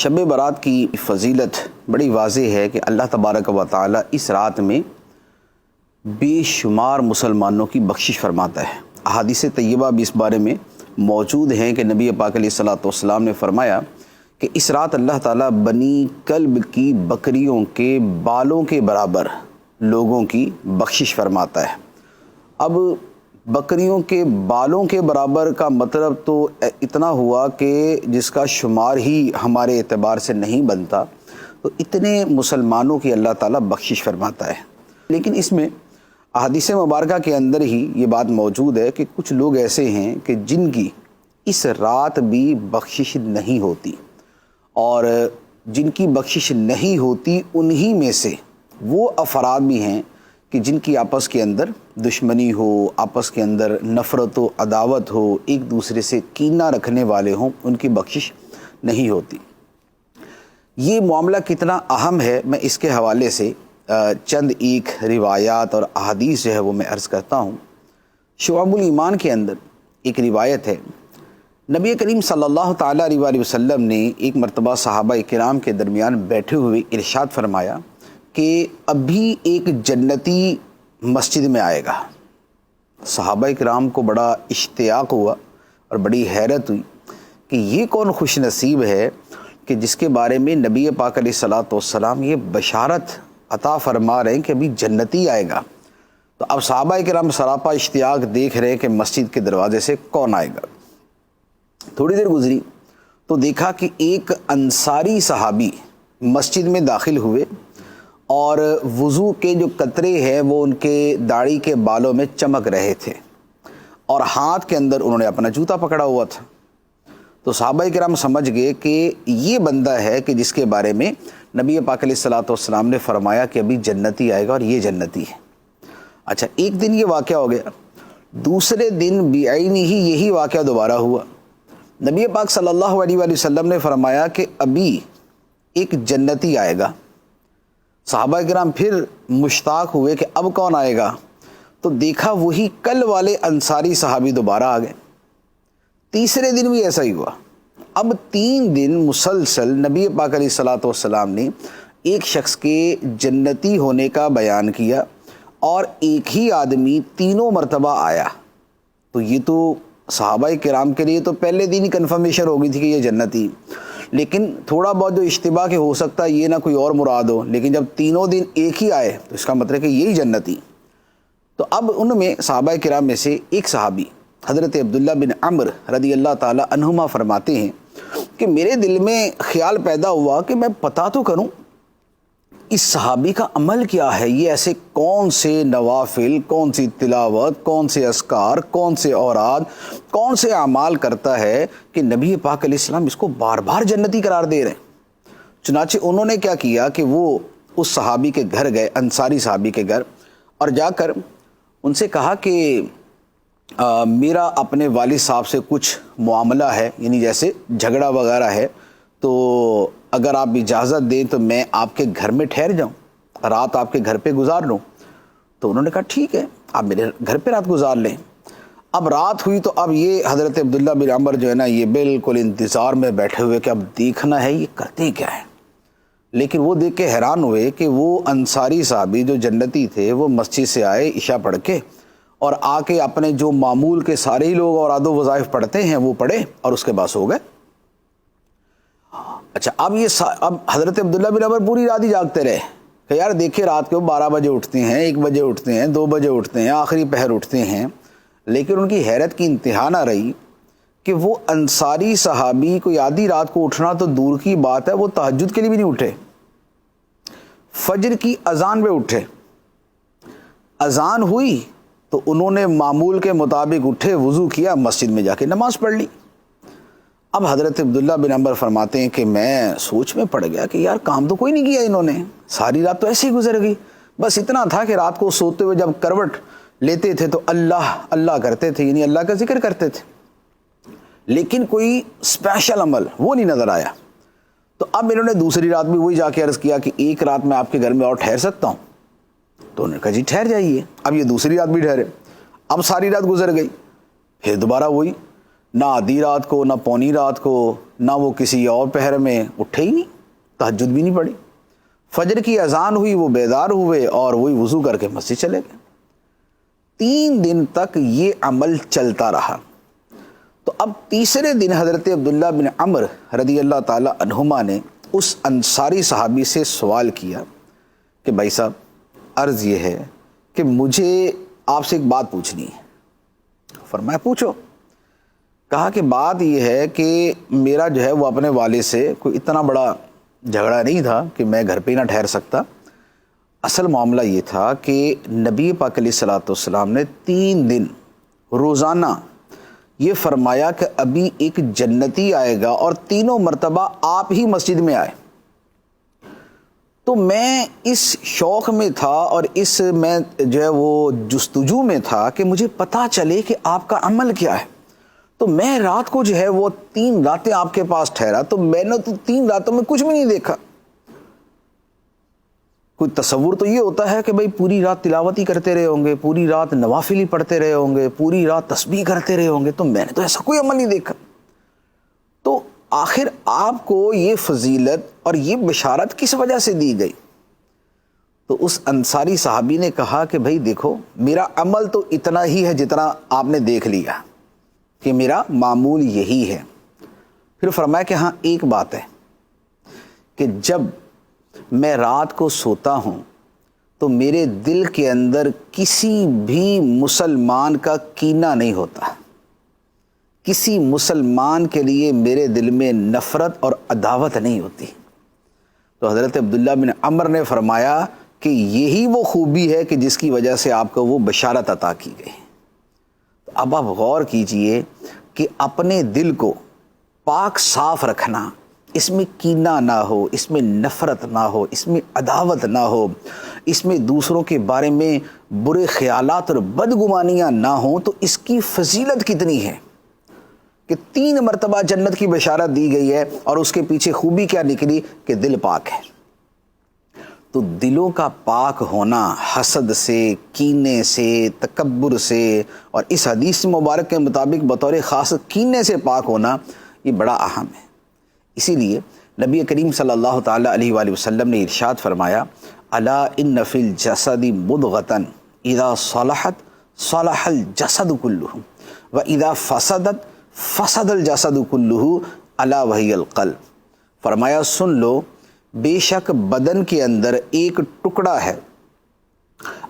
شب برات کی فضیلت بڑی واضح ہے کہ اللہ تبارک و تعالی اس رات میں بے شمار مسلمانوں کی بخشش فرماتا ہے۔ احادیث طیبہ بھی اس بارے میں موجود ہیں کہ نبی پاک علیہ الصلوۃ والسلام نے فرمایا کہ اس رات اللہ تعالیٰ بنی کلب کی بکریوں کے بالوں کے برابر لوگوں کی بخشش فرماتا ہے۔ اب بکریوں کے بالوں کے برابر کا مطلب تو اتنا ہوا کہ جس کا شمار ہی ہمارے اعتبار سے نہیں بنتا، تو اتنے مسلمانوں کی اللہ تعالیٰ بخشش فرماتا ہے۔ لیکن اس میں احادیث مبارکہ کے اندر ہی یہ بات موجود ہے کہ کچھ لوگ ایسے ہیں کہ جن کی اس رات بھی بخشش نہیں ہوتی، اور جن کی بخشش نہیں ہوتی انہی میں سے وہ افراد بھی ہیں کہ جن کی آپس کے اندر دشمنی ہو، آپس کے اندر نفرت و عداوت ہو، ایک دوسرے سے کینہ رکھنے والے ہوں، ان کی بخشش نہیں ہوتی۔ یہ معاملہ کتنا اہم ہے، میں اس کے حوالے سے چند ایک روایات اور احادیث جو ہے وہ میں عرض کرتا ہوں۔ شعب الایمان کے اندر ایک روایت ہے، نبی کریم صلی اللہ تعالیٰ علیہ وسلم نے ایک مرتبہ صحابہ کرام کے درمیان بیٹھے ہوئے ارشاد فرمایا کہ ابھی ایک جنتی مسجد میں آئے گا۔ صحابہ کرام کو بڑا اشتیاق ہوا اور بڑی حیرت ہوئی کہ یہ کون خوش نصیب ہے کہ جس کے بارے میں نبی پاک علیہ الصلوۃ والسلام یہ بشارت عطا فرما رہے ہیں کہ ابھی جنتی آئے گا۔ تو اب صحابہ کرام سراپا اشتیاق دیکھ رہے ہیں کہ مسجد کے دروازے سے کون آئے گا۔ تھوڑی دیر گزری تو دیکھا کہ ایک انصاری صحابی مسجد میں داخل ہوئے اور وضو کے جو قطرے ہیں وہ ان کے داڑھی کے بالوں میں چمک رہے تھے، اور ہاتھ کے اندر انہوں نے اپنا جوتا پکڑا ہوا تھا۔ تو صحابہ کرام سمجھ گئے کہ یہ بندہ ہے کہ جس کے بارے میں نبی پاک علیہ الصلوۃ والسلام نے فرمایا کہ ابھی جنتی آئے گا اور یہ جنتی ہے۔ اچھا، ایک دن یہ واقعہ ہو گیا، دوسرے دن بعین ہی یہی واقعہ دوبارہ ہوا۔ نبی پاک صلی اللہ علیہ وآلہ وسلم نے فرمایا کہ ابھی ایک جنتی آئے گا۔ صحابہ کرام پھر مشتاق ہوئے کہ اب کون آئے گا، تو دیکھا وہی کل والے انصاری صحابی دوبارہ آ گئے۔ تیسرے دن بھی ایسا ہی ہوا۔ اب 3 دن مسلسل نبی پاک علیہ الصلوۃ والسلام نے ایک شخص کے جنتی ہونے کا بیان کیا، اور ایک ہی آدمی تینوں مرتبہ آیا۔ تو یہ تو صحابہ کرام کے لیے تو پہلے دن ہی کنفرمیشن ہو گئی تھی کہ یہ جنتی، لیکن تھوڑا بہت جو اشتباہ کہ ہو سکتا ہے یہ نہ کوئی اور مراد ہو، لیکن جب تینوں دن ایک ہی آئے تو اس کا مطلب کہ یہی جنتی۔ تو اب ان میں صحابہ کرام میں سے ایک صحابی حضرت عبداللہ بن عمر رضی اللہ تعالی عنہما فرماتے ہیں کہ میرے دل میں خیال پیدا ہوا کہ میں پتہ تو کروں اس صحابی کا عمل کیا ہے، یہ ایسے کون سے نوافل، کون سی تلاوت، کون سے اذکار، کون سے اوراد، کون سے اعمال کرتا ہے کہ نبی پاک علیہ السلام اس کو بار بار جنتی قرار دے رہے ہیں۔ چنانچہ انہوں نے کیا کیا کہ وہ اس صحابی کے گھر گئے، انصاری صحابی کے گھر، اور جا کر ان سے کہا کہ میرا اپنے والد صاحب سے کچھ معاملہ ہے، یعنی جیسے جھگڑا وغیرہ ہے، تو اگر آپ اجازت دیں تو میں آپ کے گھر میں ٹھہر جاؤں، رات آپ کے گھر پہ گزار لوں۔ تو انہوں نے کہا ٹھیک ہے، آپ میرے گھر پہ رات گزار لیں۔ اب رات ہوئی تو اب یہ حضرت عبداللہ بن عمر جو ہے نا، یہ بالکل انتظار میں بیٹھے ہوئے کہ اب دیکھنا ہے یہ کرتے کیا ہے۔ لیکن وہ دیکھ کے حیران ہوئے کہ وہ انصاری صحابی جو جنتی تھے وہ مسجد سے آئے عشاء پڑھ کے، اور آ کے اپنے جو معمول کے سارے ہی لوگ اوراد و وظائف پڑھتے ہیں وہ پڑھے، اور اس کے بعد سو گئے۔ اچھا، اب حضرت عبداللہ بن عمر پوری رات ہی جاگتے رہے کہ یار دیکھیں رات کو 12 بجے اٹھتے ہیں، 1 بجے اٹھتے ہیں، 2 بجے اٹھتے ہیں، آخری پہر اٹھتے ہیں۔ لیکن ان کی حیرت کی انتہا نہ رہی کہ وہ انصاری صحابی کوئی آدھی رات کو اٹھنا تو دور کی بات ہے، وہ تہجد کے لیے بھی نہیں اٹھے، فجر کی اذان پہ اٹھے۔ اذان ہوئی تو انہوں نے معمول کے مطابق اٹھے، وضو کیا، مسجد میں جا کے نماز پڑھ لی۔ اب حضرت عبداللہ بن عمر فرماتے ہیں کہ میں سوچ میں پڑ گیا کہ یار کام تو کوئی نہیں کیا انہوں نے، ساری رات تو ایسے ہی گزر گئی، بس اتنا تھا کہ رات کو سوتے ہوئے جب کروٹ لیتے تھے تو اللہ اللہ کرتے تھے، یعنی اللہ کا ذکر کرتے تھے، لیکن کوئی اسپیشل عمل وہ نہیں نظر آیا۔ تو اب انہوں نے دوسری رات بھی وہی جا کے عرض کیا کہ ایک رات میں آپ کے گھر میں اور ٹھہر سکتا ہوں؟ تو انہوں نے کہا جی ٹھہر جائیے۔ اب یہ دوسری رات بھی ٹھہرے، اب ساری رات گزر گئی، پھر دوبارہ وہی، نہ آدھی رات کو، نہ پونی رات کو، نہ وہ کسی اور پہر میں اٹھے ہی نہیں، تہجد بھی نہیں پڑی، فجر کی اذان ہوئی وہ بیدار ہوئے اور وہی وضو کر کے مسجد چلے گئے۔ 3 دن تک یہ عمل چلتا رہا۔ تو اب تیسرے دن حضرت عبداللہ بن عمر رضی اللہ تعالی عنہما نے اس انصاری صحابی سے سوال کیا کہ بھائی صاحب، عرض یہ ہے کہ مجھے آپ سے ایک بات پوچھنی ہے۔ فرمایا پوچھو۔ کہا کہ بات یہ ہے کہ میرا جو ہے وہ اپنے والد سے کوئی اتنا بڑا جھگڑا نہیں تھا کہ میں گھر پہ ہی نہ ٹھہر سکتا۔ اصل معاملہ یہ تھا کہ نبی پاک علیہ الصلوۃ والسلام نے 3 دن روزانہ یہ فرمایا کہ ابھی ایک جنتی آئے گا اور تینوں مرتبہ آپ ہی مسجد میں آئے۔ تو میں اس شوق میں تھا اور اس میں جو ہے وہ جستجو میں تھا کہ مجھے پتہ چلے کہ آپ کا عمل کیا ہے۔ تو میں رات کو جو ہے وہ 3 راتیں آپ کے پاس ٹھہرا، تو میں نے تو 3 راتوں میں کچھ بھی نہیں دیکھا۔ کوئی تصور تو یہ ہوتا ہے کہ بھئی پوری رات تلاوت ہی کرتے رہے ہوں گے، پوری رات نوافل ہی پڑھتے رہے ہوں گے، پوری رات تسبیح کرتے رہے ہوں گے، تو میں نے تو ایسا کوئی عمل نہیں دیکھا۔ تو آخر آپ کو یہ فضیلت اور یہ بشارت کس وجہ سے دی گئی؟ تو اس انصاری صحابی نے کہا کہ بھئی دیکھو، میرا عمل تو اتنا ہی ہے جتنا آپ نے دیکھ لیا کہ میرا معمول یہی ہے۔ پھر فرمایا کہ ہاں ایک بات ہے کہ جب میں رات کو سوتا ہوں تو میرے دل کے اندر کسی بھی مسلمان کا کینہ نہیں ہوتا، کسی مسلمان کے لیے میرے دل میں نفرت اور عداوت نہیں ہوتی۔ تو حضرت عبداللہ بن عمر نے فرمایا کہ یہی وہ خوبی ہے کہ جس کی وجہ سے آپ کو وہ بشارت عطا کی گئی۔ تو اب آپ غور کیجئے کہ اپنے دل کو پاک صاف رکھنا، اس میں کینہ نہ ہو، اس میں نفرت نہ ہو، اس میں عداوت نہ ہو، اس میں دوسروں کے بارے میں برے خیالات اور بدگمانیاں نہ ہوں، تو اس کی فضیلت کتنی ہے کہ 3 مرتبہ جنت کی بشارت دی گئی ہے، اور اس کے پیچھے خوبی کیا نکلی کہ دل پاک ہے۔ تو دلوں کا پاک ہونا حسد سے، کینے سے، تکبر سے، اور اس حدیث مبارک کے مطابق بطور خاص کینے سے پاک ہونا، یہ بڑا اہم ہے۔ اسی لیے نبی کریم صلی اللہ تعالیٰ علیہ وآلہ وسلم نے ارشاد فرمایا، الا ان فی الجسد مضغۃ اذا صلحت صلح الجسد کلہ واذا فسدت فسد الجسد کلہ الا وہی القلب۔ فرمایا سن لو، بے شک بدن کے اندر ایک ٹکڑا ہے،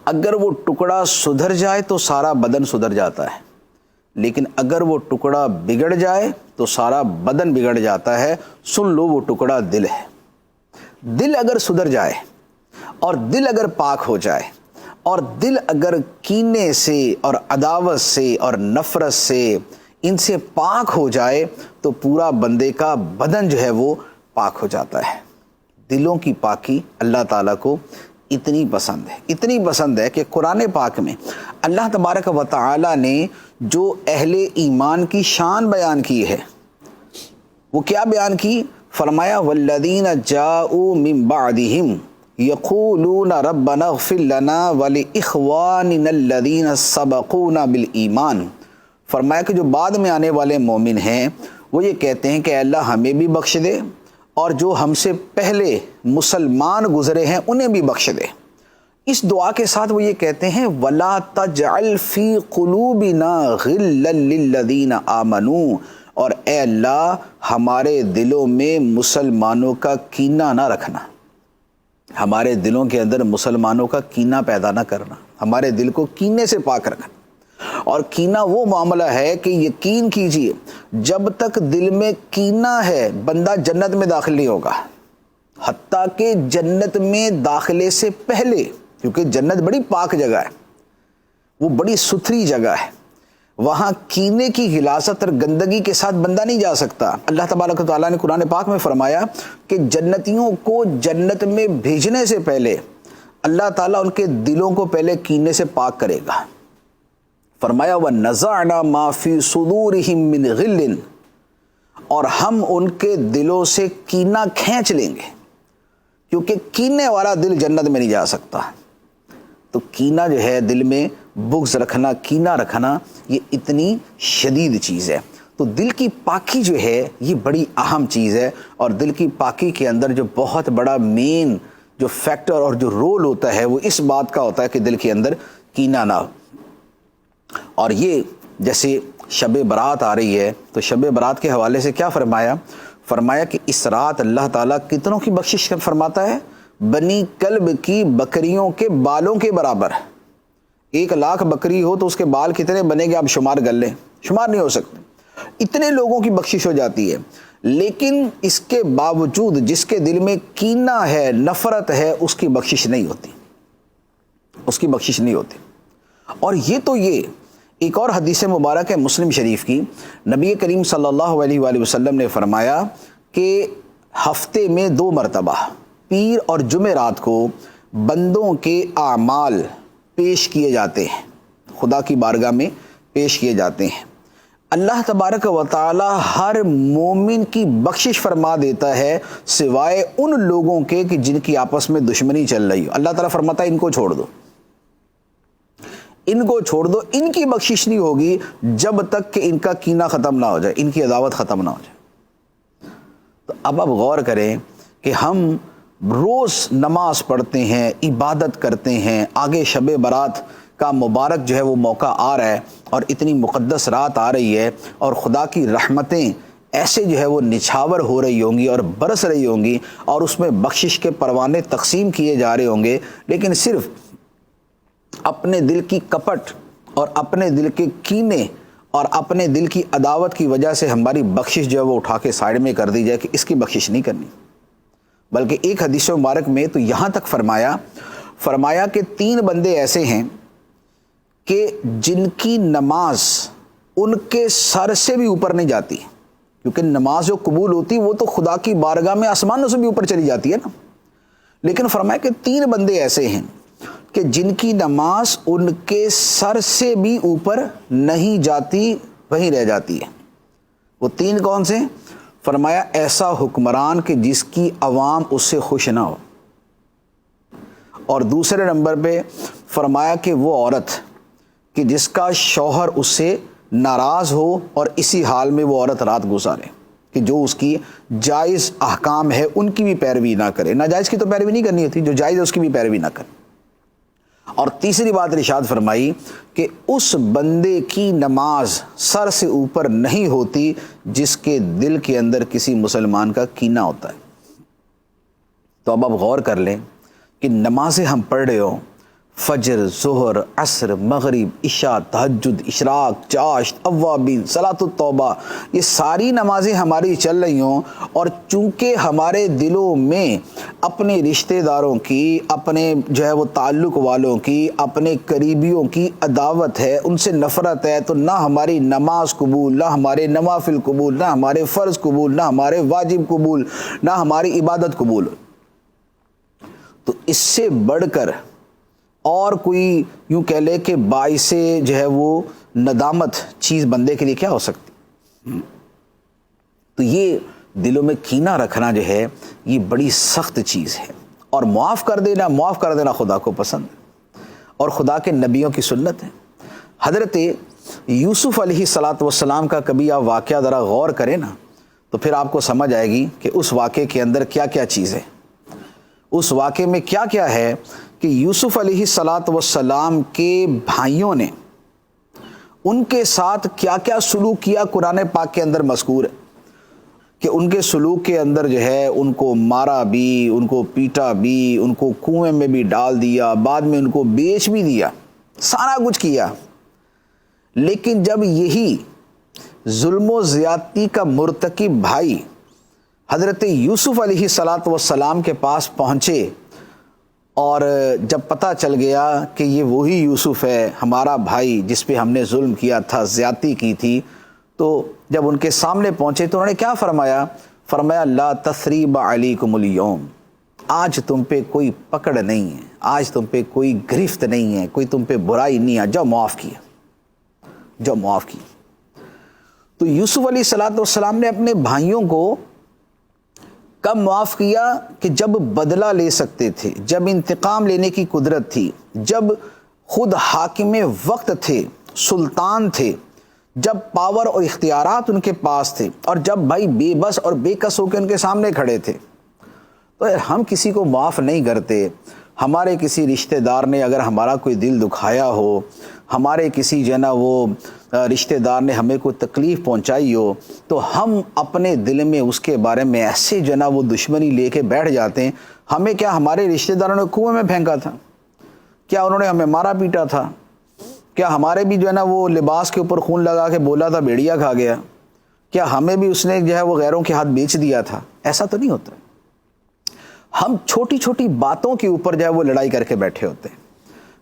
اگر وہ ٹکڑا سدھر جائے تو سارا بدن سدھر جاتا ہے، لیکن اگر وہ ٹکڑا بگڑ جائے تو سارا بدن بگڑ جاتا ہے۔ سن لو، وہ ٹکڑا دل ہے۔ دل اگر سدھر جائے اور دل اگر پاک ہو جائے اور دل اگر کینے سے اور عداوت سے اور نفرت سے ان سے پاک ہو جائے تو پورا بندے کا بدن جو ہے وہ پاک ہو جاتا ہے۔ دلوں کی پاکی اللہ تعالیٰ کو اتنی پسند ہے، اتنی پسند ہے کہ قرآن پاک میں اللہ تبارک و تعالیٰ نے جو اہل ایمان کی شان بیان کی ہے، وہ کیا بیان کی؟ فرمایا والذین جاؤوا من بعدہم یقولون ربنا اغفر لنا ولاخواننا الذین سبقونا بالایمان۔ فرمایا کہ جو بعد میں آنے والے مومن ہیں وہ یہ کہتے ہیں کہ اے اللہ ہمیں بھی بخش دے، اور جو ہم سے پہلے مسلمان گزرے ہیں انہیں بھی بخش دے۔ اس دعا کے ساتھ وہ یہ کہتے ہیں وَلَا تَجْعَلْ فِي قُلُوبِنَا غِلًّا لِلَّذِينَ آمَنُوا، اور اے اللہ ہمارے دلوں میں مسلمانوں کا کینہ نہ رکھنا، ہمارے دلوں کے اندر مسلمانوں کا کینہ پیدا نہ کرنا، ہمارے دل کو کینے سے پاک رکھنا۔ اور کینہ وہ معاملہ ہے کہ یقین کیجئے جب تک دل میں کینہ ہے بندہ جنت میں داخل نہیں ہوگا، حتیٰ کہ جنت میں داخلے سے پہلے، کیونکہ جنت بڑی پاک جگہ ہے، وہ بڑی ستھری جگہ ہے، وہاں کینے کی غلاظت اور گندگی کے ساتھ بندہ نہیں جا سکتا۔ اللہ تبارک و تعالیٰ نے قرآن پاک میں فرمایا کہ جنتیوں کو جنت میں بھیجنے سے پہلے اللہ تعالیٰ ان کے دلوں کو پہلے کینے سے پاک کرے گا۔ فرمایا وَنَزَعْنَا مَا فِي صُدُورِهِم مِّنْ غِلٍّ، اور ہم ان کے دلوں سے کینہ کھینچ لیں گے، کیونکہ کینے والا دل جنت میں نہیں جا سکتا۔ تو کینہ جو ہے دل میں بغض رکھنا، کینہ رکھنا، یہ اتنی شدید چیز ہے۔ تو دل کی پاکی جو ہے یہ بڑی اہم چیز ہے، اور دل کی پاکی کے اندر جو بہت بڑا مین جو فیکٹر اور جو رول ہوتا ہے وہ اس بات کا ہوتا ہے کہ دل کے اندر کینہ نہ ہو۔ اور یہ جیسے شب برات آ رہی ہے تو شب برات کے حوالے سے کیا فرمایا کہ اس رات اللہ تعالیٰ کتنوں کی بخشش فرماتا ہے؟ بنی کلب کی بکریوں کے بالوں کے برابر۔ 1,00,000 بکری ہو تو اس کے بال کتنے بنے گے آپ شمار کر لیں، شمار نہیں ہو سکتے، اتنے لوگوں کی بخشش ہو جاتی ہے۔ لیکن اس کے باوجود جس کے دل میں کینہ ہے، نفرت ہے، اس کی بخشش نہیں ہوتی، اس کی بخشش نہیں ہوتی۔ اور یہ ایک اور حدیث مبارک ہے مسلم شریف کی، نبی کریم صلی اللہ علیہ وآلہ وسلم نے فرمایا کہ ہفتے میں 2 مرتبہ پیر اور جمعرات کو بندوں کے اعمال پیش کیے جاتے ہیں، خدا کی بارگاہ میں پیش کیے جاتے ہیں۔ اللہ تبارک و تعالی ہر مومن کی بخشش فرما دیتا ہے سوائے ان لوگوں کے کہ جن کی آپس میں دشمنی چل رہی ہو۔ اللہ تعالیٰ فرماتا ہے ان کو چھوڑ دو، ان کو چھوڑ دو، ان کی بخشش نہیں ہوگی جب تک کہ ان کا کینہ ختم نہ ہو جائے، ان کی عداوت ختم نہ ہو جائے۔ تو اب آپ غور کریں کہ ہم روز نماز پڑھتے ہیں، عبادت کرتے ہیں، آگے شب برات کا مبارک جو ہے وہ موقع آ رہا ہے اور اتنی مقدس رات آ رہی ہے، اور خدا کی رحمتیں ایسے جو ہے وہ نچھاور ہو رہی ہوں گی اور برس رہی ہوں گی، اور اس میں بخشش کے پروانے تقسیم کیے جا رہے ہوں گے، لیکن صرف اپنے دل کی کپٹ اور اپنے دل کے کینے اور اپنے دل کی عداوت کی وجہ سے ہماری بخشش جو ہے وہ اٹھا کے سائڈ میں کر دی جائے کہ اس کی بخشش نہیں کرنی۔ بلکہ ایک حدیث مبارک میں تو یہاں تک فرمایا کہ 3 بندے ایسے ہیں کہ جن کی نماز ان کے سر سے بھی اوپر نہیں جاتی، کیونکہ نماز جو قبول ہوتی وہ تو خدا کی بارگاہ میں آسمانوں سے بھی اوپر چلی جاتی ہے نا، لیکن فرمایا کہ 3 بندے ایسے ہیں کہ جن کی نماز ان کے سر سے بھی اوپر نہیں جاتی، وہیں رہ جاتی ہے۔ وہ 3 کون سے؟ فرمایا ایسا حکمران کہ جس کی عوام اس سے خوش نہ ہو، اور دوسرے نمبر پہ فرمایا کہ وہ عورت کہ جس کا شوہر اس سے ناراض ہو اور اسی حال میں وہ عورت رات گزارے، کہ جو اس کی جائز احکام ہے ان کی بھی پیروی نہ کرے، ناجائز کی تو پیروی نہیں کرنی ہوتی، جو جائز ہے اس کی بھی پیروی نہ کرے۔ اور تیسری بات ارشاد فرمائی کہ اس بندے کی نماز سر سے اوپر نہیں ہوتی جس کے دل کے اندر کسی مسلمان کا کینہ ہوتا ہے۔ تو اب آپ غور کر لیں کہ نمازیں ہم پڑھ رہے ہوں، فجر، ظہر، عصر، مغرب، عشاء، تہجد، اشراق، چاشت، اوابین، صلاۃ التوبہ، یہ ساری نمازیں ہماری چل رہی ہوں، اور چونکہ ہمارے دلوں میں اپنے رشتہ داروں کی، اپنے جو ہے وہ تعلق والوں کی، اپنے قریبیوں کی عداوت ہے، ان سے نفرت ہے، تو نہ ہماری نماز قبول، نہ ہمارے نوافل قبول، نہ ہمارے فرض قبول، نہ ہمارے واجب قبول، نہ ہماری عبادت قبول۔ تو اس سے بڑھ کر اور کوئی یوں کہہ لے کہ باعث جو ہے وہ ندامت چیز بندے کے لیے کیا ہو سکتی؟ تو یہ دلوں میں کینہ رکھنا جو ہے یہ بڑی سخت چیز ہے، اور معاف کر دینا خدا کو پسند ہے اور خدا کے نبیوں کی سنت ہے۔ حضرت یوسف علیہ الصلاۃ والسلام کا کبھی آپ واقعہ ذرا غور کریں نا تو پھر آپ کو سمجھ آئے گی کہ اس واقعے کے اندر کیا کیا چیز ہے، اس واقعے میں کیا کیا ہے کہ یوسف علیہ الصلاۃ والسلام کے بھائیوں نے ان کے ساتھ کیا کیا سلوک کیا، قرآن پاک کے اندر مذکور ہے کہ ان کے سلوک کے اندر جو ہے ان کو مارا بھی، ان کو پیٹا بھی، ان کو کنویں میں بھی ڈال دیا، بعد میں ان کو بیچ بھی دیا، سارا کچھ کیا۔ لیکن جب یہی ظلم و زیادتی کا مرتکب بھائی حضرت یوسف علیہ الصلاۃ والسلام کے پاس پہنچے اور جب پتہ چل گیا کہ یہ وہی یوسف ہے ہمارا بھائی جس پہ ہم نے ظلم کیا تھا، زیادتی کی تھی، تو جب ان کے سامنے پہنچے تو انہوں نے کیا فرمایا لا تثریب علیکم اليوم، آج تم پہ کوئی پکڑ نہیں ہے، آج تم پہ کوئی گرفت نہیں ہے، کوئی تم پہ برائی نہیں ہے، جو معاف کیا۔ تو یوسف علیہ الصلاۃ والسلام نے اپنے بھائیوں کو کب معاف کیا کہ جب بدلہ لے سکتے تھے، جب انتقام لینے کی قدرت تھی، جب خود حاکم وقت تھے، سلطان تھے، جب پاور اور اختیارات ان کے پاس تھے اور جب بھائی بے بس اور بے کس ہو کے ان کے سامنے کھڑے تھے، تو ہم کسی کو معاف نہیں کرتے۔ ہمارے کسی رشتہ دار نے اگر ہمارا کوئی دل دکھایا ہو، ہمارے کسی جو ہے نا وہ رشتہ دار نے ہمیں کوئی تکلیف پہنچائی ہو، تو ہم اپنے دل میں اس کے بارے میں ایسے جو ہے نا وہ دشمنی لے کے بیٹھ جاتے ہیں۔ ہمیں کیا ہمارے رشتہ داروں نے کنویں میں پھینکا تھا؟ کیا انہوں نے ہمیں مارا پیٹا تھا؟ کیا ہمارے بھی جو ہے نا وہ لباس کے اوپر خون لگا کے بولا تھا بھیڑیا کھا گیا؟ کیا ہمیں بھی اس نے جو ہے وہ غیروں کے ہاتھ بیچ دیا تھا؟ ایسا تو نہیں ہوتا۔ ہم چھوٹی چھوٹی باتوں کے اوپر جو ہے وہ لڑائی کر کے بیٹھے ہوتے ہیں۔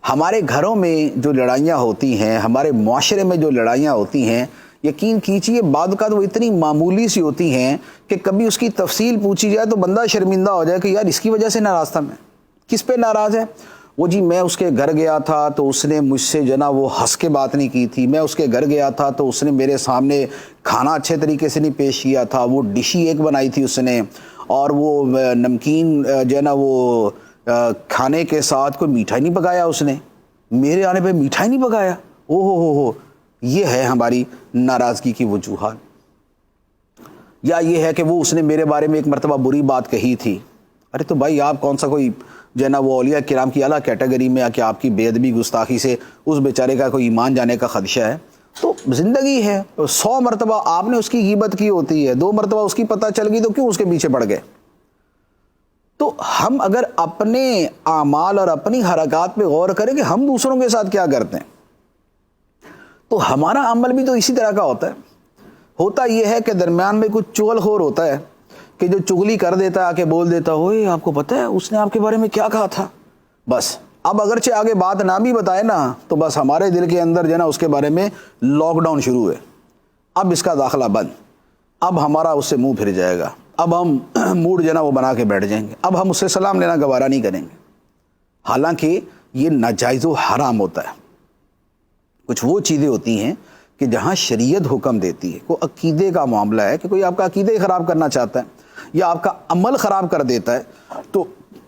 ہمارے گھروں میں جو لڑائیاں ہوتی ہیں، ہمارے معاشرے میں جو لڑائیاں ہوتی ہیں، یقین کیجئے بعض اوقات وہ اتنی معمولی سی ہوتی ہیں کہ کبھی اس کی تفصیل پوچھی جائے تو بندہ شرمندہ ہو جائے کہ یار اس کی وجہ سے ناراض تھا میں۔ کس پہ ناراض ہے؟ وہ جی میں اس کے گھر گیا تھا تو اس نے مجھ سے جو نا وہ ہنس کے بات نہیں کی تھی، میں اس کے گھر گیا تھا تو اس نے میرے سامنے کھانا اچھے طریقے سے نہیں پیش کیا تھا، وہ ڈش ہی ایک بنائی تھی اس نے، اور وہ نمکین جو ہے نا وہ کھانے کے ساتھ کوئی میٹھائی نہیں پکایا اس نے، میرے آنے پہ میٹھائی نہیں پکایا۔ او ہو، یہ ہے ہماری ناراضگی کی وجوہات۔ یا یہ ہے کہ وہ اس نے میرے بارے میں ایک مرتبہ بری بات کہی تھی۔ ارے تو بھائی آپ کون سا کوئی جو ہے نا وہ اولیاء کرام کی اعلیٰ کیٹیگری میں آ کے آپ کی بے ادبی گستاخی سے اس بیچارے کا کوئی ایمان جانے کا خدشہ ہے؟ تو زندگی ہے، 100 مرتبہ آپ نے اس کی غیبت کی ہوتی ہے، 2 مرتبہ اس کی پتہ چل گئی تو کیوں اس کے پیچھے پڑ گئے؟ تو ہم اگر اپنے اعمال اور اپنی حرکات پہ غور کریں کہ ہم دوسروں کے ساتھ کیا کرتے ہیں، تو ہمارا عمل بھی تو اسی طرح کا ہوتا ہے۔ ہوتا یہ ہے کہ درمیان میں کچھ چغل خور ہوتا ہے کہ جو چغلی کر دیتا ہے، آ کے بول دیتا ہے، اوئے آپ کو پتہ ہے اس نے آپ کے بارے میں کیا کہا تھا؟ بس اب اگرچہ آگے بات نہ بھی بتائے نا تو بس ہمارے دل کے اندر جو ہے نا اس کے بارے میں لاک ڈاؤن شروع ہے، اب اس کا داخلہ بند، اب ہمارا اس سے منہ پھر جائے گا، اب ہم موڈ جو ہے نا وہ بنا کے بیٹھ جائیں گے، اب ہم اس سے سلام لینا گوارا نہیں کریں گے، حالانکہ یہ ناجائز و حرام ہوتا ہے۔ کچھ وہ چیزیں ہوتی ہیں کہ جہاں شریعت حکم دیتی ہے، کوئی عقیدے کا معاملہ ہے کہ کوئی آپ کا عقیدہ ہی خراب کرنا چاہتا ہے یا آپ کا عمل خراب کر دیتا ہے، تو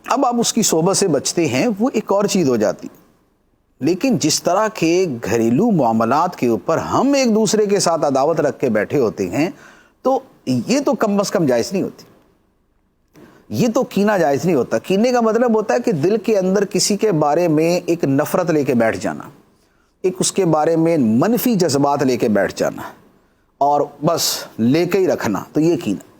اب آپ اس کی صحبت سے بچتے ہیں، وہ ایک اور چیز ہو جاتی۔ لیکن جس طرح کے گھریلو معاملات کے اوپر ہم ایک دوسرے کے ساتھ عداوت رکھ کے بیٹھے ہوتے ہیں، تو یہ تو کم از کم جائز نہیں ہوتی، یہ تو کینہ جائز نہیں ہوتا۔ کینے کا مطلب ہوتا ہے کہ دل کے اندر کسی کے بارے میں ایک نفرت لے کے بیٹھ جانا، ایک اس کے بارے میں منفی جذبات لے کے بیٹھ جانا اور بس لے کے ہی رکھنا، تو یہ کینہ۔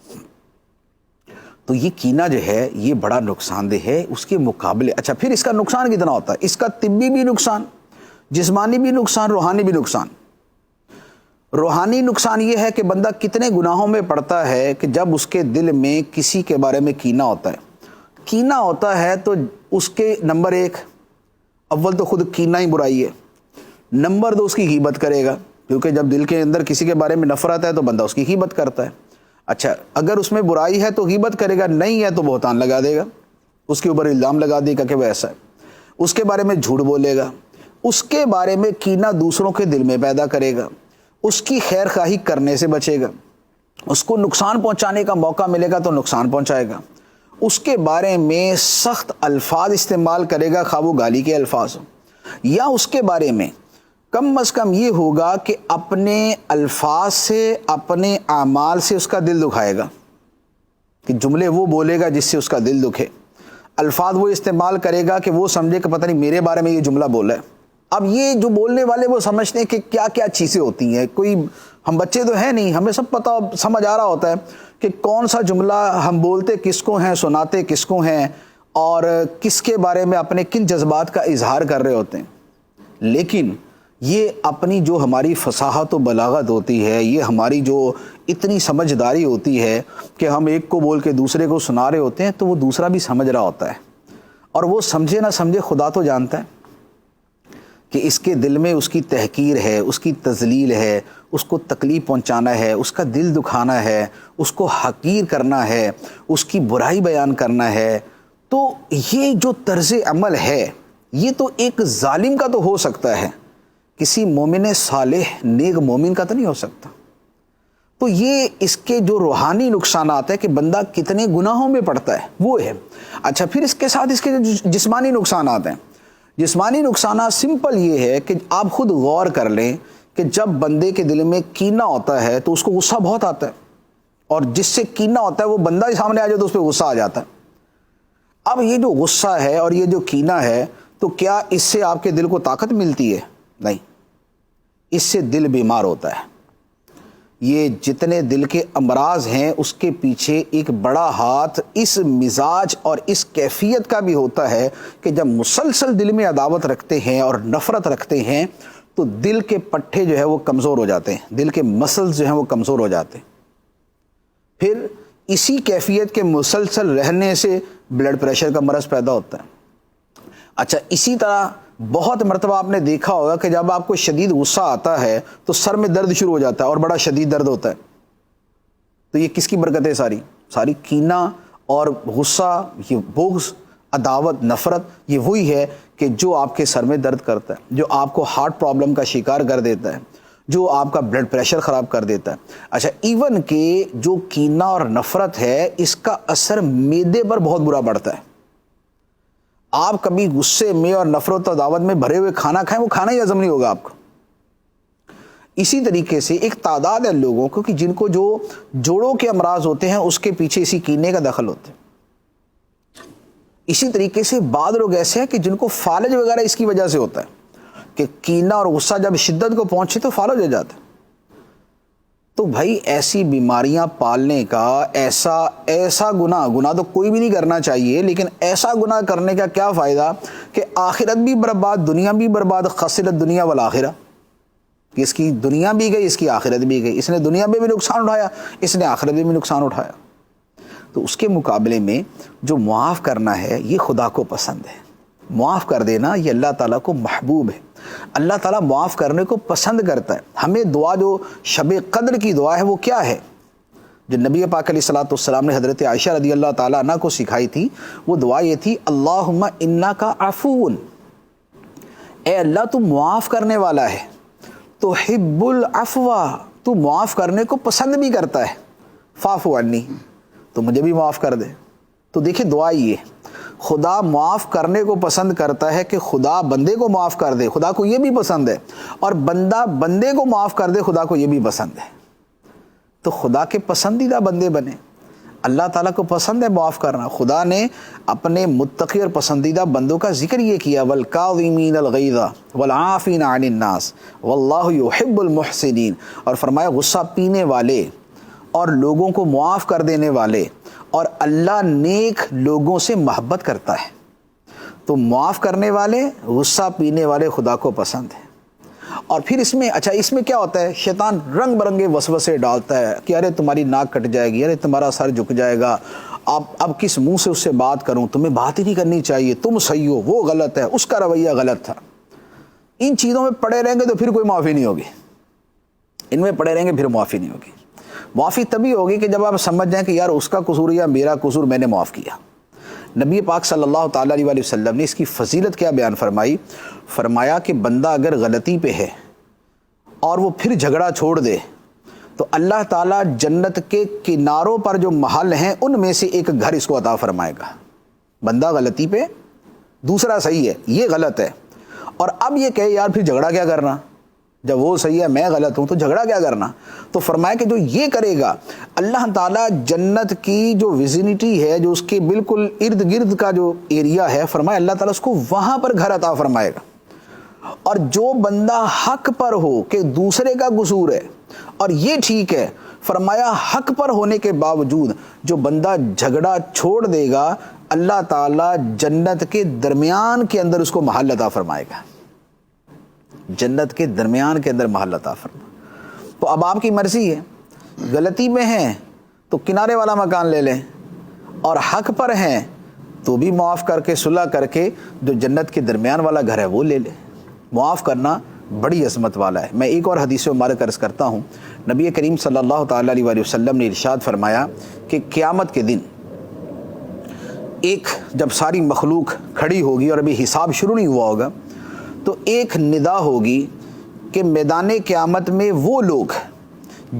تو یہ کینہ جو ہے یہ بڑا نقصان دہ ہے اس کے مقابلے۔ اچھا پھر اس کا نقصان کتنا ہوتا ہے؟ اس کا طبی بھی نقصان، جسمانی بھی نقصان، روحانی بھی نقصان۔ روحانی نقصان یہ ہے کہ بندہ کتنے گناہوں میں پڑتا ہے کہ جب اس کے دل میں کسی کے بارے میں کینہ ہوتا ہے۔ کینہ ہوتا ہے تو اس کے نمبر 1 اول تو خود کینہ ہی برائی ہے، نمبر 2 اس کی غیبت کرے گا، کیونکہ جب دل کے اندر کسی کے بارے میں نفرت ہے تو بندہ اس کی غیبت کرتا ہے۔ اچھا اگر اس میں برائی ہے تو غیبت کرے گا، نہیں ہے تو بہتان لگا دے گا، اس کے اوپر الزام لگا دے گا کہ وہ ایسا ہے، اس کے بارے میں جھوٹ بولے گا، اس کے بارے میں کینہ دوسروں کے دل میں پیدا کرے گا، اس کی خیر خواہی کرنے سے بچے گا، اس کو نقصان پہنچانے کا موقع ملے گا تو نقصان پہنچائے گا، اس کے بارے میں سخت الفاظ استعمال کرے گا، خواہ وہ گالی کے الفاظ ہوں، یا اس کے بارے میں کم از کم یہ ہوگا کہ اپنے الفاظ سے، اپنے اعمال سے اس کا دل دکھائے گا، کہ جملے وہ بولے گا جس سے اس کا دل دکھے، الفاظ وہ استعمال کرے گا کہ وہ سمجھے کہ پتہ نہیں میرے بارے میں یہ جملہ بولا ہے۔ اب یہ جو بولنے والے وہ سمجھتے ہیں کہ کیا کیا چیزیں ہوتی ہیں، کوئی ہم بچے تو ہیں نہیں، ہمیں سب پتہ سمجھ آ رہا ہوتا ہے کہ کون سا جملہ ہم بولتے کس کو ہیں، سناتے کس کو ہیں، اور کس کے بارے میں اپنے کن جذبات کا اظہار کر رہے ہوتے ہیں۔ لیکن یہ اپنی جو ہماری فصاحت و بلاغت ہوتی ہے، یہ ہماری جو اتنی سمجھداری ہوتی ہے کہ ہم ایک کو بول کے دوسرے کو سنا رہے ہوتے ہیں تو وہ دوسرا بھی سمجھ رہا ہوتا ہے، اور وہ سمجھے نہ سمجھے خدا تو جانتا ہے کہ اس کے دل میں اس کی تحقیر ہے، اس کی تذلیل ہے، اس کو تکلیف پہنچانا ہے، اس کا دل دکھانا ہے، اس کو حقیر کرنا ہے، اس کی برائی بیان کرنا ہے۔ تو یہ جو طرز عمل ہے یہ تو ایک ظالم کا تو ہو سکتا ہے، کسی مومن صالح نیک مومن کا تو نہیں ہو سکتا۔ تو یہ اس کے جو روحانی نقصانات ہے کہ بندہ کتنے گناہوں میں پڑتا ہے وہ ہے۔ اچھا پھر اس کے ساتھ اس کے جو جسمانی نقصانات ہیں، جسمانی نقصانات سمپل یہ ہے کہ آپ خود غور کر لیں کہ جب بندے کے دل میں کینہ ہوتا ہے تو اس کو غصہ بہت آتا ہے، اور جس سے کینہ ہوتا ہے وہ بندہ ہی سامنے آ جائے تو اس پہ غصہ آ جاتا ہے۔ اب یہ جو غصہ ہے اور یہ جو کینہ ہے، تو کیا اس سے آپ کے دل کو طاقت ملتی ہے؟ نہیں، اس سے دل بیمار ہوتا ہے۔ یہ جتنے دل کے امراض ہیں اس کے پیچھے ایک بڑا ہاتھ اس مزاج اور اس کیفیت کا بھی ہوتا ہے کہ جب مسلسل دل میں عداوت رکھتے ہیں اور نفرت رکھتے ہیں تو دل کے پٹھے جو ہے وہ کمزور ہو جاتے ہیں، دل کے مسلز جو ہیں وہ کمزور ہو جاتے ہیں۔ پھر اسی کیفیت کے مسلسل رہنے سے بلڈ پریشر کا مرض پیدا ہوتا ہے۔ اچھا، اسی طرح بہت مرتبہ آپ نے دیکھا ہوگا کہ جب آپ کو شدید غصہ آتا ہے تو سر میں درد شروع ہو جاتا ہے اور بڑا شدید درد ہوتا ہے۔ تو یہ کس کی برکت ہے؟ ساری کینہ اور غصہ، یہ بغض، عداوت، نفرت، یہ وہی ہے کہ جو آپ کے سر میں درد کرتا ہے، جو آپ کو ہارٹ پرابلم کا شکار کر دیتا ہے، جو آپ کا بلڈ پریشر خراب کر دیتا ہے۔ اچھا، ایون کہ جو کینہ اور نفرت ہے اس کا اثر معدے پر بہت برا پڑتا ہے۔ آپ کبھی غصے میں اور نفرت اور عداوت میں بھرے ہوئے کھانا کھائیں، وہ کھانا ہی ہضم نہیں ہوگا آپ کو۔ اسی طریقے سے ایک تعداد ہے لوگوں کو کہ جن کو جو جوڑوں کے امراض ہوتے ہیں اس کے پیچھے اسی کینے کا دخل ہوتا ہے۔ اسی طریقے سے بعض لوگ ایسے ہیں کہ جن کو فالج وغیرہ اس کی وجہ سے ہوتا ہے کہ کینہ اور غصہ جب شدت کو پہنچے تو فالج ہو جاتا ہے۔ تو بھائی ایسی بیماریاں پالنے کا ایسا گناہ تو کوئی بھی نہیں کرنا چاہیے، لیکن ایسا گناہ کرنے کا کیا فائدہ کہ آخرت بھی برباد، دنیا بھی برباد، خسرت دنیا والآخرہ، کہ اس کی دنیا بھی گئی، اس کی آخرت بھی گئی، اس نے دنیا میں بھی نقصان اٹھایا، اس نے آخرت میں بھی نقصان اٹھایا۔ تو اس کے مقابلے میں جو معاف کرنا ہے یہ خدا کو پسند ہے۔ معاف کر دینا یہ اللہ تعالیٰ کو محبوب ہے۔ اللہ تعالیٰ معاف کرنے کو پسند کرتا ہے۔ ہمیں دعا جو شب قدر کی دعا ہے وہ کیا ہے؟ جو نبی پاک علیہ الصلوۃ والسلام نے حضرت عائشہ رضی اللہ تعالیٰ عنہ کو سکھائی تھی، وہ دعا یہ تھی، اللہم انک عفو، اے اللہ تو معاف کرنے والا ہے، تو حب العفو، تو معاف کرنے کو پسند بھی کرتا ہے، فاعف عنی، تو مجھے بھی معاف کر دے۔ تو دیکھیں دعا یہ، خدا معاف کرنے کو پسند کرتا ہے کہ خدا بندے کو معاف کر دے، خدا کو یہ بھی پسند ہے، اور بندہ بندے کو معاف کر دے، خدا کو یہ بھی پسند ہے۔ تو خدا کے پسندیدہ بندے بنے۔ اللہ تعالیٰ کو پسند ہے معاف کرنا۔ خدا نے اپنے متقی اور پسندیدہ بندوں کا ذکر یہ کیا، والکاظمین الغیظ والعافین عن الناس واللہ یحب المحسنین، اور فرمایا غصہ پینے والے اور لوگوں کو معاف کر دینے والے، اور اللہ نیک لوگوں سے محبت کرتا ہے۔ تو معاف کرنے والے، غصہ پینے والے خدا کو پسند ہے۔ اور پھر اس میں کیا ہوتا ہے؟ شیطان رنگ برنگے وسوسے ڈالتا ہے کہ ارے تمہاری ناک کٹ جائے گی، ارے تمہارا سر جھک جائے گا، اب کس منہ سے اس سے بات کروں، تمہیں بات ہی نہیں کرنی چاہیے، تم صحیح ہو، وہ غلط ہے، اس کا رویہ غلط تھا۔ ان چیزوں میں پڑے رہیں گے تو پھر کوئی معافی نہیں ہوگی، ان میں پڑے رہیں گے پھر معافی نہیں ہوگی۔ معافی تبھی ہوگی کہ جب آپ سمجھ جائیں کہ یار اس کا قصور یا میرا قصور، میں نے معاف کیا۔ نبی پاک صلی اللہ تعالیٰ علیہ وسلم نے اس کی فضیلت کیا بیان فرمائی؟ فرمایا کہ بندہ اگر غلطی پہ ہے اور وہ پھر جھگڑا چھوڑ دے تو اللہ تعالیٰ جنت کے کناروں پر جو محل ہیں ان میں سے ایک گھر اس کو عطا فرمائے گا۔ بندہ غلطی پہ، دوسرا صحیح ہے، یہ غلط ہے، اور اب یہ کہے یار پھر جھگڑا کیا کرنا، جب وہ صحیح ہے میں غلط ہوں تو جھگڑا کیا کرنا؟ تو فرمایا کہ جو یہ کرے گا اللہ تعالیٰ جنت کی جو ویزینٹی ہے، جو اس کے بالکل ارد گرد کا جو ایریا ہے، فرمایا اللہ تعالیٰ اس کو وہاں پر گھر عطا فرمائے گا۔ اور جو بندہ حق پر ہو کہ دوسرے کا قصور ہے اور یہ ٹھیک ہے، فرمایا حق پر ہونے کے باوجود جو بندہ جھگڑا چھوڑ دے گا اللہ تعالیٰ جنت کے درمیان کے اندر اس کو محل عطا فرمائے گا، جنت کے درمیان کے اندر محل عطا فرمائے۔ تو اب آپ کی مرضی ہے، غلطی میں ہیں تو کنارے والا مکان لے لیں، اور حق پر ہیں تو بھی معاف کر کے صلح کر کے جو جنت کے درمیان والا گھر ہے وہ لے لیں۔ معاف کرنا بڑی عظمت والا ہے۔ میں ایک اور حدیث مبارک عرض کرتا ہوں، نبی کریم صلی اللہ تعالیٰ علیہ وسلم نے ارشاد فرمایا کہ قیامت کے دن جب ساری مخلوق کھڑی ہوگی اور ابھی حساب شروع نہیں ہوا ہوگا تو ایک ندا ہوگی کہ میدان قیامت میں وہ لوگ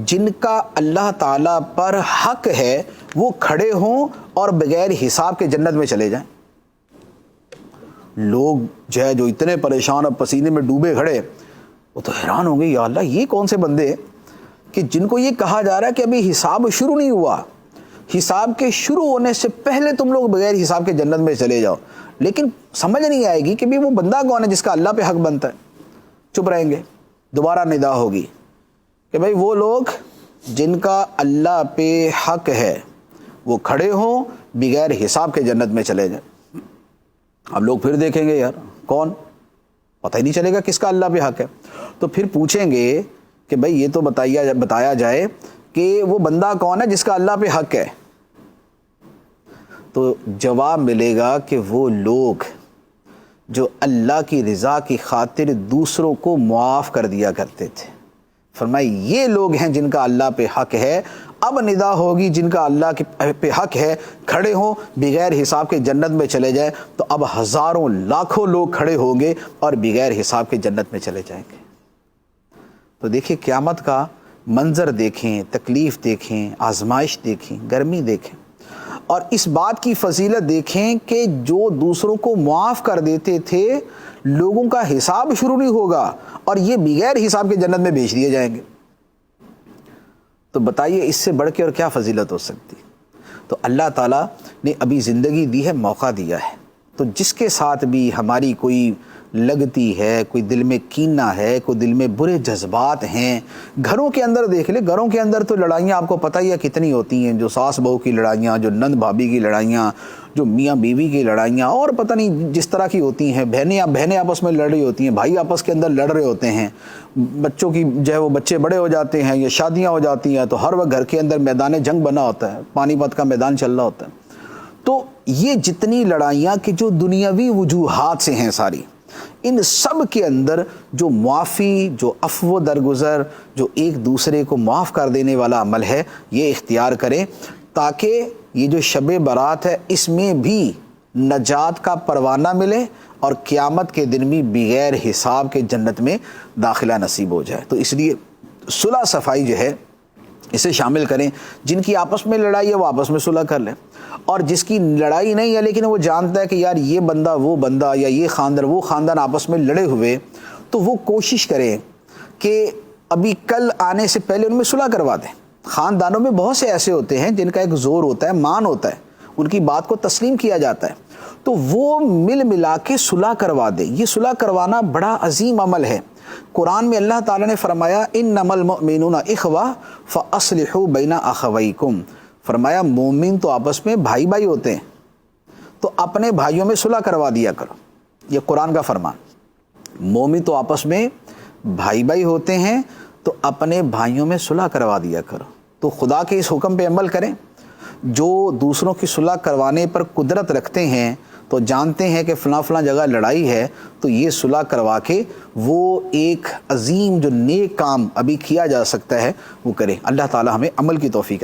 جن کا اللہ تعالیٰ پر حق ہے وہ کھڑے ہوں اور بغیر حساب کے جنت میں چلے جائیں۔ لوگ جو اتنے پریشان اور پسینے میں ڈوبے کھڑے وہ تو حیران ہوں گے، یا اللہ یہ کون سے بندے کہ جن کو یہ کہا جا رہا ہے کہ ابھی حساب شروع نہیں ہوا، حساب کے شروع ہونے سے پہلے تم لوگ بغیر حساب کے جنت میں چلے جاؤ، لیکن سمجھ نہیں آئے گی کہ بھی وہ بندہ کون ہے جس کا اللہ پہ حق بنتا ہے. چپ رہیں گے. دوبارہ ندا ہوگی کہ بھائی وہ لوگ جن کا اللہ پہ حق ہے وہ کھڑے ہوں، بغیر حساب کے جنت میں چلے جائیں. اب لوگ پھر دیکھیں گے یار کون، پتہ ہی نہیں چلے گا کس کا اللہ پہ حق ہے. تو پھر پوچھیں گے کہ بھائی یہ تو بتایا جائے کہ وہ بندہ کون ہے جس کا اللہ پہ حق ہے. تو جواب ملے گا کہ وہ لوگ جو اللہ کی رضا کی خاطر دوسروں کو معاف کر دیا کرتے تھے. فرمایا یہ لوگ ہیں جن کا اللہ پہ حق ہے. اب ندا ہوگی جن کا اللہ پہ حق ہے کھڑے ہوں، بغیر حساب کے جنت میں چلے جائیں. تو اب ہزاروں لاکھوں لوگ کھڑے ہوں گے اور بغیر حساب کے جنت میں چلے جائیں گے. تو دیکھیں قیامت کا منظر دیکھیں، تکلیف دیکھیں، آزمائش دیکھیں، گرمی دیکھیں، اور اس بات کی فضیلت دیکھیں کہ جو دوسروں کو معاف کر دیتے تھے لوگوں کا حساب شروع نہیں ہوگا اور یہ بغیر حساب کے جنت میں بھیج دیے جائیں گے. تو بتائیے اس سے بڑھ کے اور کیا فضیلت ہو سکتی. تو اللہ تعالیٰ نے ابھی زندگی دی ہے، موقع دیا ہے. تو جس کے ساتھ بھی ہماری کوئی لگتی ہے، کوئی دل میں کینہ ہے، کوئی دل میں برے جذبات ہیں، گھروں کے اندر دیکھ لیں، گھروں کے اندر تو لڑائیاں آپ کو پتہ ہی ہے کتنی ہوتی ہیں، جو ساس بہو کی لڑائیاں، جو نند بھابھی کی لڑائیاں، جو میاں بیوی کی لڑائیاں، اور پتہ نہیں جس طرح کی ہوتی ہیں. بہنیں آپس میں لڑ رہی ہوتی ہیں، بھائی آپس کے اندر لڑ رہے ہوتے ہیں، بچوں کی جو ہے وہ بچے بڑے ہو جاتے ہیں یا شادیاں ہو جاتی ہیں، تو ہر وقت گھر کے اندر میدان جنگ بنا ہوتا ہے، پانی پت کا میدان چل رہا ہوتا ہے. تو یہ جتنی لڑائیاں کہ جو دنیاوی وجوہات سے ہیں ساری، ان سب کے اندر جو معافی، جو عفو درگزر، جو ایک دوسرے کو معاف کر دینے والا عمل ہے، یہ اختیار کریں تاکہ یہ جو شب برات ہے اس میں بھی نجات کا پروانہ ملے اور قیامت کے دن بھی بغیر حساب کے جنت میں داخلہ نصیب ہو جائے. تو اس لیے صلح صفائی جو ہے اسے شامل کریں. جن کی آپس میں لڑائی ہے وہ آپس میں صلح کر لیں، اور جس کی لڑائی نہیں ہے لیکن وہ جانتا ہے کہ یار یہ بندہ وہ بندہ یا یہ خاندان وہ خاندان آپس میں لڑے ہوئے، تو وہ کوشش کریں کہ ابھی کل آنے سے پہلے ان میں صلح کروا دیں. خاندانوں میں بہت سے ایسے ہوتے ہیں جن کا ایک زور ہوتا ہے، مان ہوتا ہے، ان کی بات کو تسلیم کیا جاتا ہے، تو وہ مل ملا کے صلح کروا دیں. یہ صلح کروانا بڑا عظیم عمل ہے. قرآن میں اللہ تعالیٰ نے فرمایا انما المؤمنون اخوہ فاصلحوا بین اخویکم. فرمایا مومن تو آپس میں بھائی بھائی ہوتے ہیں، تو اپنے بھائیوں میں صلح کروا دیا کرو. یہ قرآن کا فرمان. مومن تو آپس میں بھائی بھائی ہوتے ہیں تو اپنے بھائیوں میں صلح کروا دیا کرو. تو خدا کے اس حکم پہ عمل کریں. جو دوسروں کی صلح کروانے پر قدرت رکھتے ہیں تو جانتے ہیں کہ فلاں جگہ لڑائی ہے، تو یہ صلح کروا کے وہ ایک عظیم جو نیک کام ابھی کیا جا سکتا ہے وہ کریں. اللہ تعالی ہمیں عمل کی توفیق